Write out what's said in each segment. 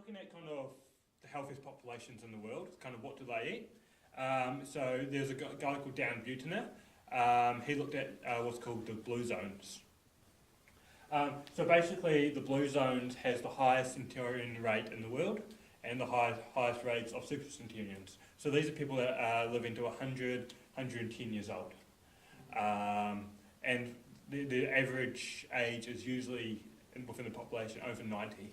looking at kind of the healthiest populations in the world, kind of what do they eat. So there's a guy called Dan Buettner. He looked at what's called the blue zones. So basically the blue zones has the highest centurion rate in the world and the highest rates of super centurions. So these are people that live into 100, 110 years old. And the average age is usually within the population over 90.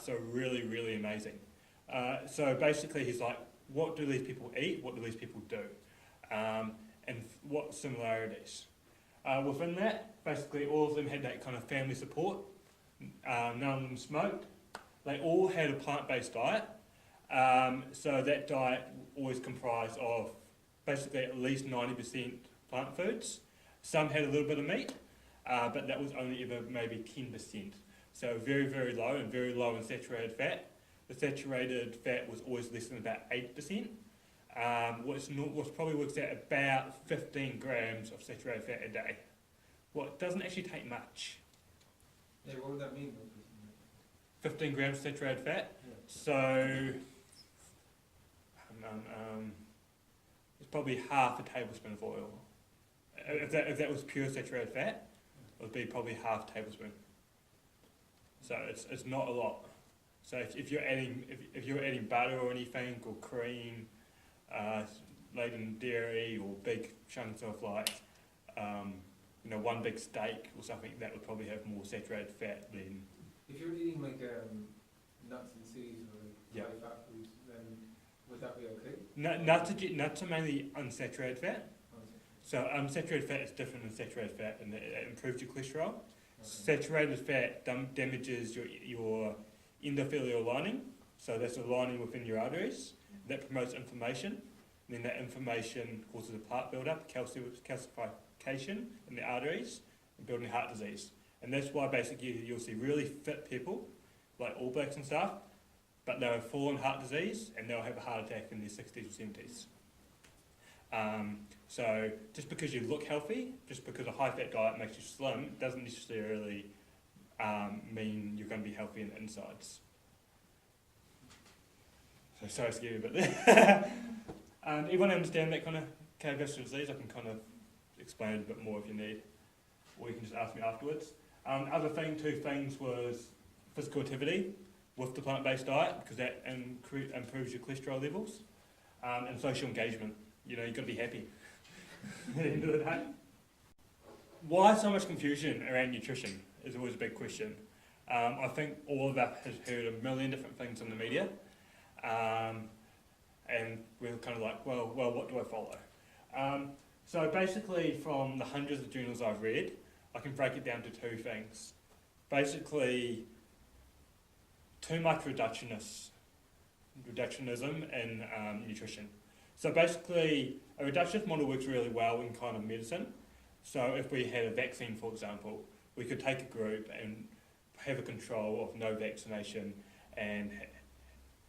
So really, really amazing. So basically he's like, what do these people eat? What do these people do? And what similarities? Within that, basically all of them had that kind of family support. None of them smoked. They all had a plant-based diet. So that diet always comprised of basically at least 90% plant foods. Some had a little bit of meat, but that was only ever maybe 10%. So very, very low and very low in saturated fat. The saturated fat was always less than about 8%, which probably works out about 15 grams of saturated fat a day. Well, it doesn't actually take much. Yeah, what would that mean? 15 grams of saturated fat. Yeah. So it's probably half a tablespoon of oil. If that was pure saturated fat, it would be probably half a tablespoon. So it's not a lot. So if you're adding butter or anything, or cream, laden dairy, or big chunks of like one big steak or something, that would probably have more saturated fat than. If you're eating like nuts and seeds or Yeah. high fat foods, then would that be okay? Nuts are mainly unsaturated fat. Okay. So unsaturated fat is different than saturated fat, and it improves your cholesterol. Okay. Saturated fat damages your endothelial lining, so that's the lining within your arteries. That promotes inflammation, and then that inflammation causes a plaque build-up, calcification in the arteries, and building heart disease. And that's why basically you'll see really fit people, like All Blacks and stuff, but they'll have full-on heart disease, and they'll have a heart attack in their 60s or 70s. So just because you look healthy, just because a high-fat diet makes you slim, doesn't necessarily mean you're going to be healthy in the insides. So sorry to scare you a bit there. Everyone understand that kind of cardiovascular disease? I can kind of explain it a bit more if you need, or you can just ask me afterwards. Two things was physical activity with the plant-based diet, because that improves your cholesterol levels, and social engagement. You've got to be happy at the end of the day. Why so much confusion around nutrition is always a big question. I think all of us has heard a million different things in the media, and we're kind of like, well, what do I follow? So basically, from the hundreds of journals I've read, I can break it down to two things. Basically, too much reductionism in nutrition. So basically, a reductionist model works really well in kind of medicine. So if we had a vaccine, for example, we could take a group and have a control of no vaccination and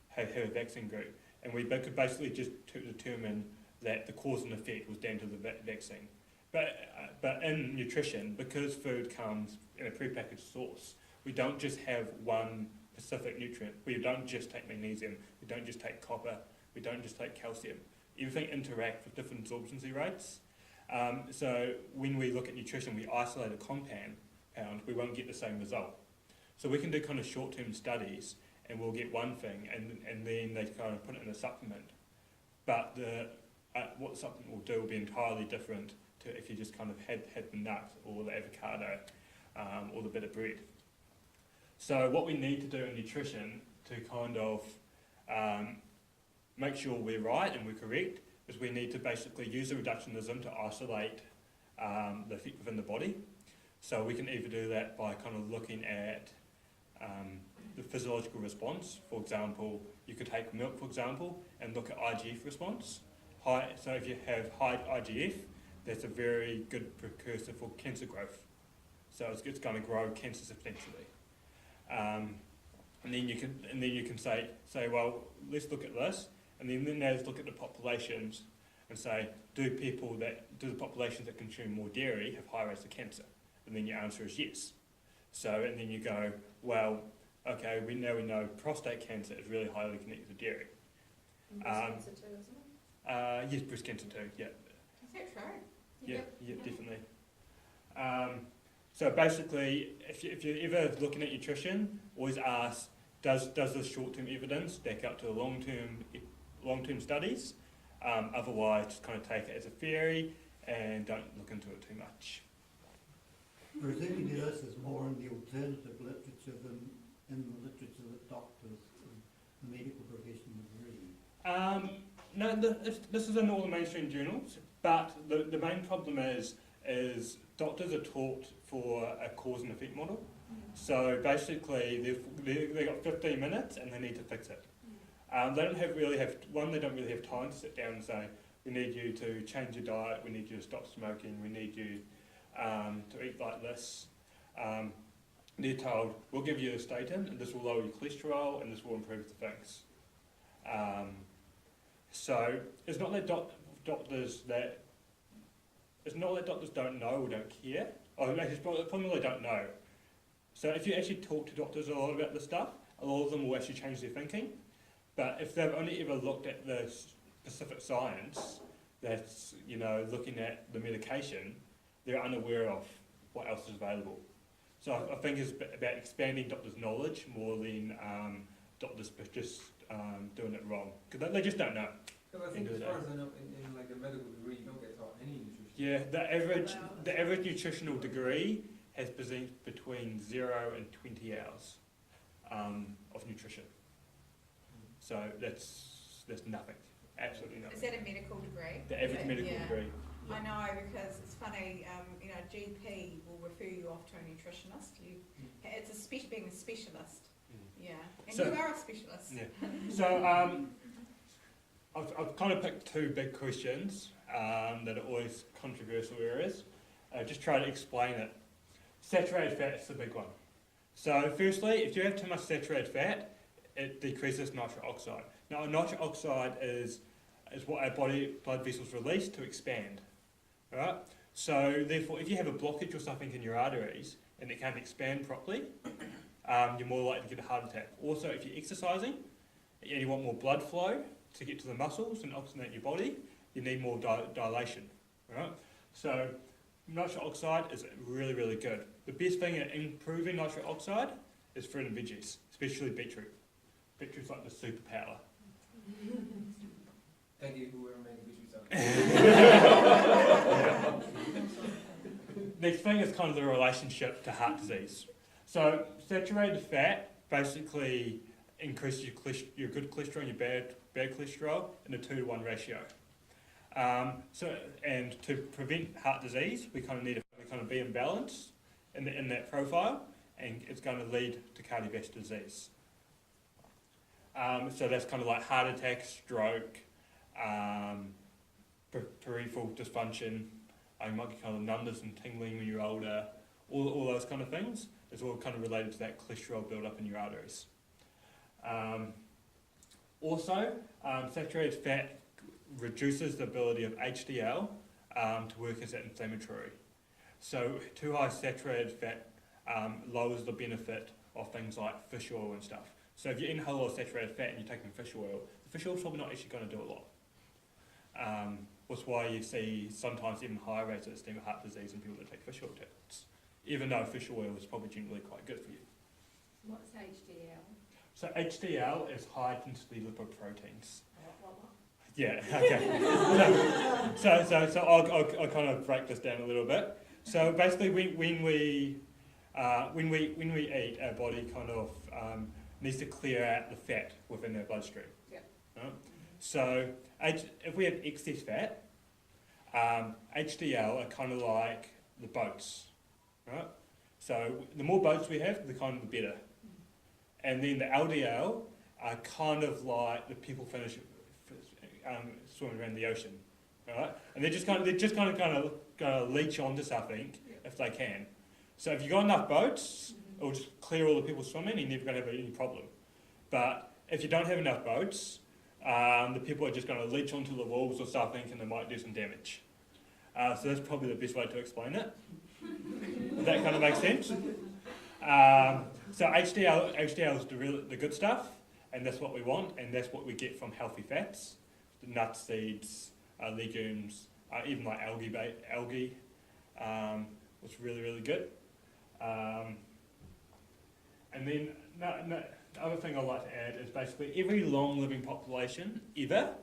have a vaccine group. And we could basically just determine that the cause and effect was down to the vaccine. But in nutrition, because food comes in a prepackaged source, we don't just have one specific nutrient. We don't just take magnesium, we don't just take copper, we don't just take calcium. Everything interacts with different absorption rates. So when we look at nutrition, we isolate a compound, we won't get the same result. So we can do kind of short-term studies, and we'll get one thing, and then they kind of put it in a supplement. But what the supplement will do will be entirely different to if you just kind of had the nut or the avocado or the bit of bread. So what we need to do in nutrition to kind of make sure we're right and we're correct is we need to basically use the reductionism to isolate the effect within the body. So we can either do that by kind of looking at the physiological response. For example, you could take milk, for example, and look at IGF response. So if you have high IGF, that's a very good precursor for cancer growth. So it's going to grow cancer substantially. And then you can say, well, let's look at this, and then let's look at the populations and say, do the populations that consume more dairy have high rates of cancer? And then your answer is yes. So, and then you go, well, okay, we know prostate cancer is really highly connected to dairy. And breast cancer too, isn't it? Yes, breast cancer too, yeah. Is that true? Yeah, definitely. So basically, if you're ever looking at nutrition, always ask, does the short-term evidence stack up to the long-term studies? Otherwise, just kind of take it as a theory and don't look into it too much. Presumably this is more in the alternative literature than in the literature that doctors and the medical profession would read. No, this is in all the mainstream journals, but the main problem is doctors are taught for a cause and effect model. So basically, they've got 15 minutes and they need to fix it. They don't really have time to sit down and say, we need you to change your diet, we need you to stop smoking, we need you to eat like this. They're told, we'll give you a statin, and this will lower your cholesterol, and this will improve the things. So it's not that doctors don't know or don't care. Or actually, probably they don't know. So if you actually talk to doctors a lot about this stuff, a lot of them will actually change their thinking. But if they've only ever looked at the specific science that's, looking at the medication, they're unaware of what else is available. So I think it's about expanding doctors' knowledge more than doctors just doing it wrong. Because they just don't know. Because I think as far as I know, in like a medical degree, you don't get taught any nutrition. Yeah, the average nutritional degree has between 0 and 20 hours of nutrition. So that's nothing, absolutely nothing. Is that a medical degree? The average medical degree. I know, because it's funny, GP will refer you off to a nutritionist. It's being a specialist. Yeah, and So- you are a specialist. Yeah. So I've kind of picked two big questions that are always controversial areas. Just try to explain it. Saturated fat is the big one. So firstly, if you have too much saturated fat, it decreases nitric oxide. Now, nitric oxide is what our blood vessels release to expand. Right? So therefore, if you have a blockage or something in your arteries and it can't expand properly, you're more likely to get a heart attack. Also, if you're exercising and you want more blood flow to get to the muscles and oxygenate your body, you need more dilation. Right? So nitric oxide is really, really good. The best thing at improving nitric oxide is fruit and veggies, especially beetroot. Beetroot's like the superpower. Thank you, whoever made the beetroot sound. Next thing is kind of the relationship to heart disease. So saturated fat basically increases your good cholesterol and your bad cholesterol in a 2-to-1 ratio. And to prevent heart disease, we kind of need to be in balance in that profile, and it's going to lead to cardiovascular disease. So that's kind of like heart attack, stroke, peripheral dysfunction. You might get kind of numbness and tingling when you're older. All those kind of things. It's all kind of related to that cholesterol build-up in your arteries. Also, saturated fat reduces the ability of HDL to work as an inflammatory. So too high saturated fat lowers the benefit of things like fish oil and stuff. So if you're eating a whole lot of saturated fat and you're taking fish oil, the fish oil is probably not actually going to do a lot. That's why you see sometimes even higher rates of ischemic heart disease in people that take fish oil tablets, even though fish oil is probably generally quite good for you. What's HDL? So HDL is high density lipoproteins. What? Yeah, okay. So I'll kind of break this down a little bit. So basically when we eat, our body kind of needs to clear out the fat within our bloodstream. Yeah. Right? So if we have excess fat, HDL are kind of like the boats, right? So the more boats we have, the better. And then the LDL are kind of like the people swimming around the ocean, right? And they're just kind of going to leech onto something if they can. So if you've got enough boats, it will just clear all the people swimming, and you're never going to have any problem. But if you don't have enough boats, the people are just going to leech onto the walls or something, and they might do some damage. So that's probably the best way to explain it. Does that kind of make sense? So HDL is the good stuff, and that's what we want, and that's what we get from healthy fats, the nuts, seeds, legumes, even like algae, was really good. And then the other thing I'd like to add is basically every long-living population ever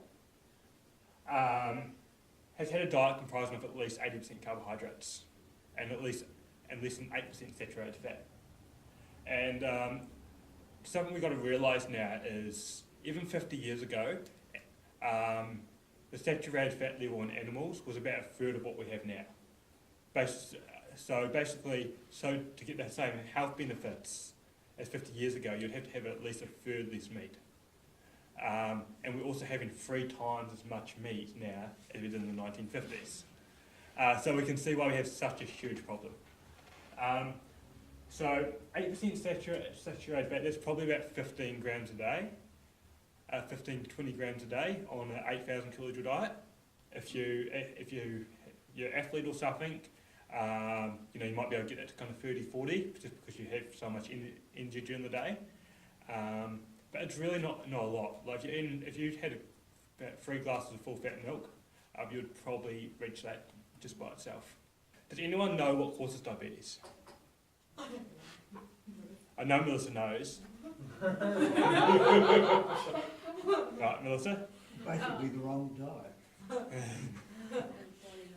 has had a diet comprising of at least 80% carbohydrates and less than 8% saturated fat. And something we've got to realise now is even 50 years ago, the saturated fat level in animals was about a third of what we have now. So basically, to get the same health benefits as 50 years ago, you'd have to have at least a third less meat. And we're also having 3 times as much meat now as we did in the 1950s. So we can see why we have such a huge problem. So 8% saturated fat, that's probably about 15 grams a day, 15 to 20 grams a day on an 8,000 kilojoule diet. If you're an athlete or something, you might be able to get that to kind of 30, 40, just because you have so much energy during the day. But it's really not a lot. Like if you had about 3 glasses of full fat milk, you would probably reach that just by itself. Does anyone know what causes diabetes? I know Melissa knows. Right, Melissa? Basically the wrong diet.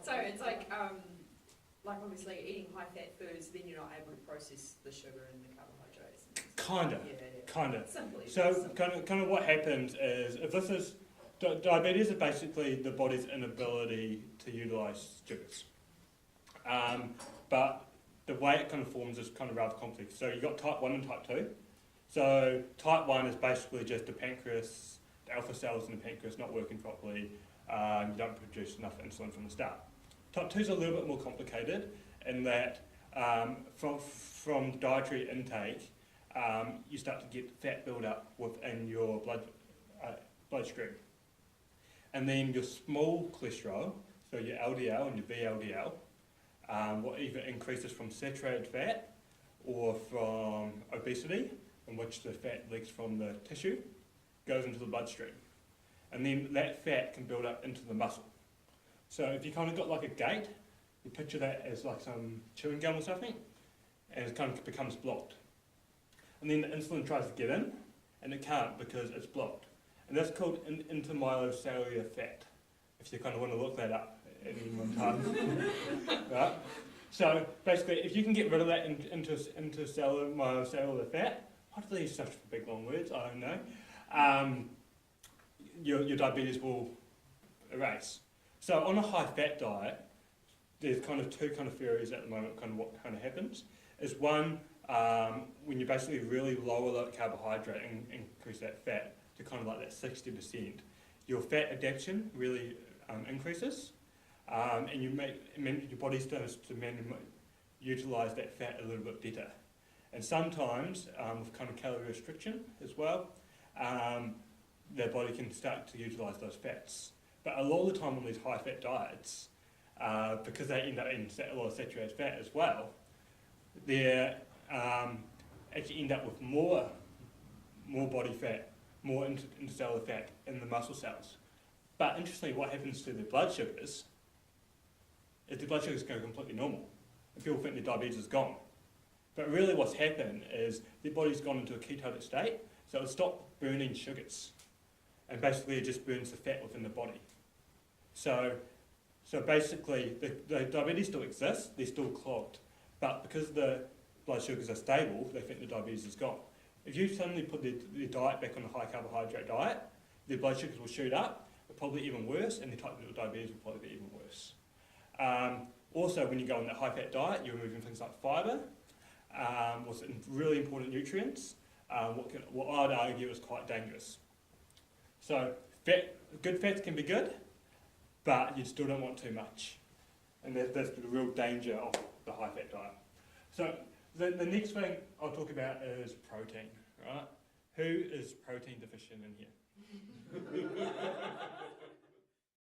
So it's like obviously eating high fat foods, then you're not able to process the sugar and the carbohydrates. Kinda. Simply. So kind of what happens is, if this is, diabetes is basically the body's inability to utilise sugars. But the way it kind of forms is kind of rather complex. So you've got type 1 and type 2. So type 1 is basically just the pancreas, the alpha cells in the pancreas not working properly. You don't produce enough insulin from the start. Type 2 is a little bit more complicated in that from dietary intake, you start to get fat build-up within your bloodstream. And then your small cholesterol, so your LDL and your VLDL, what either increases from saturated fat or from obesity, in which the fat leaks from the tissue, goes into the bloodstream. And then that fat can build up into the muscle. So if you kind of got like a gate, you picture that as like some chewing gum or something, and it kind of becomes blocked. And then the insulin tries to get in, and it can't because it's blocked. And that's called intermyocellular fat, if you kind of want to look that up at any one time. Right? So basically, if you can get rid of that intermyocellular fat, what are these such big long words? I don't know. Your diabetes will erase. So on a high fat diet, there's kind of 2 kind of theories at the moment, kind of what kind of happens. Is one, when you basically really lower that carbohydrate and increase that fat to kind of like that 60%, your fat adaptation really increases, and your body starts to utilise that fat a little bit better. And sometimes, with kind of calorie restriction as well, their body can start to utilise those fats. But a lot of the time on these high fat diets, because they end up in a lot of saturated fat as well, they actually end up with more body fat, more intercellular fat in the muscle cells. But interestingly, what happens to the blood sugars is the blood sugars go completely normal, and people think their diabetes is gone. But really what's happened is their body's gone into a ketotic state, so it'll stop burning sugars. And basically it just burns the fat within the body. So basically the diabetes still exists, they're still clogged. But because the blood sugars are stable, they think the diabetes is gone. If you suddenly put their diet back on a high carbohydrate diet, their blood sugars will shoot up, but probably even worse, and their type of diabetes will probably be even worse. Also, when you go on that high fat diet, you're removing things like fibre, what's really important nutrients, what I'd argue is quite dangerous. So good fats can be good, but you still don't want too much. And that's the real danger of the high fat diet. So the next thing I'll talk about is protein, right? Who is protein deficient in here?